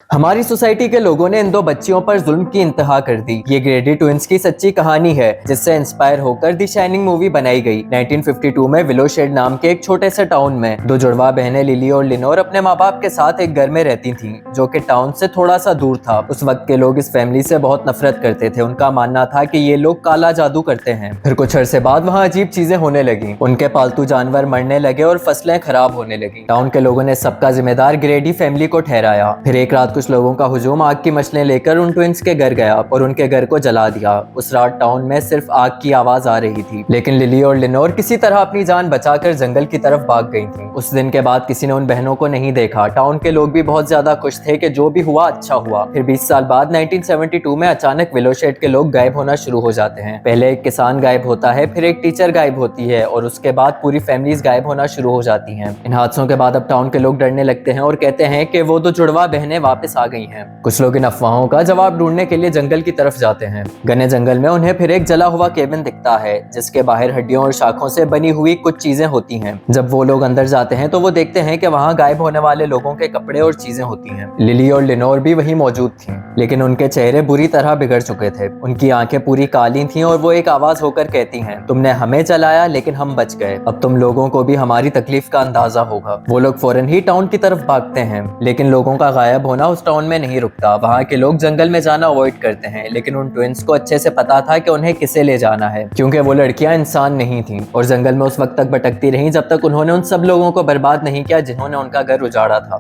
हमारी सोसाइटी के लोगों ने इन दो बच्चियों पर जुल्म की इंतहा कर दी। ये ग्रेडी ट्विंस की सच्ची कहानी है जिससे इंस्पायर होकर दी शाइनिंग मूवी बनाई गई। 1952 में विलो शेड नाम के एक छोटे से टाउन में दो जुड़वा बहनें लिली और लिनोर अपने माँ बाप के साथ एक घर में रहती थीं, जो कि टाउन से थोड़ा सा दूर था। उस वक्त के लोग इस फैमिली से बहुत नफरत करते थे। उनका मानना था कि ये लोग काला जादू करते हैं। फिर कुछ अरसे बाद वहाँ अजीब चीजें होने लगी। उनके पालतू जानवर मरने लगे और फसलें खराब होने लगी। टाउन के लोगों ने सबका जिम्मेदार ग्रेडी फैमिली को ठहराया। फिर एक रात कुछ लोगों का हुजूम आग की मछलियां लेकर उन ट्विंस के घर गया और उनके घर को जला दिया। उस रात टाउन में सिर्फ आग की आवाज आ रही थी, लेकिन लिली और लिनोर किसी तरह अपनी जान बचाकर जंगल की तरफ भाग गई थीं। उस दिन के बाद किसी ने उन बहनों को नहीं देखा। टाउन के लोग भी बहुत ज्यादा खुश थे कि जो भी हुआ अच्छा हुआ। फिर 20 साल बाद 1972 में अचानक विलो शेड के लोग गायब होना शुरू हो जाते हैं। पहले एक किसान गायब होता है, फिर एक टीचर गायब होती है और उसके बाद पूरी फैमिलीज गायब होना शुरू हो जाती हैं। इन हादसों के बाद अब टाउन के लोग डरने लगते हैं और कहते हैं कि वो दो जुड़वा बहनें वापस आ गई हैं। कुछ लोग इन अफवाहों का जवाब ढूंढने के लिए जंगल की तरफ जाते हैं। घने जंगल में उन्हें फिर एक जला हुआ केबिन दिखता है जिसके बाहर हड्डियों और शाखों से बनी हुई कुछ चीजें होती हैं। जब वो लोग अंदर जाते हैं तो वो देखते हैं कि वहाँ गायब होने वाले लोगों के कपड़े और चीजें होती हैं। लिली और लिनोर भी वहीं मौजूद थीं, लेकिन उनके चेहरे बुरी तरह बिगड़ चुके थे। उनकी आंखें पूरी काली थीं और वो एक आवाज होकर कहती हैं, तुमने हमें जलाया लेकिन हम बच गए। अब तुम लोगों को भी हमारी तकलीफ का अंदाजा होगा। वो लोग फौरन ही टाउन की तरफ भागते हैं, लेकिन लोगों का गायब होना उस टाउन में नहीं रुकता। वहाँ के लोग जंगल में जाना अवॉइड करते हैं, लेकिन उन ट्विंस को अच्छे से पता था कि उन्हें किसे ले जाना है, क्योंकि वो लड़कियां इंसान नहीं थीं और जंगल में उस वक्त तक भटकती रहीं जब तक उन्होंने उन सब लोगों को बर्बाद नहीं किया जिन्होंने उनका घर उजाड़ा था।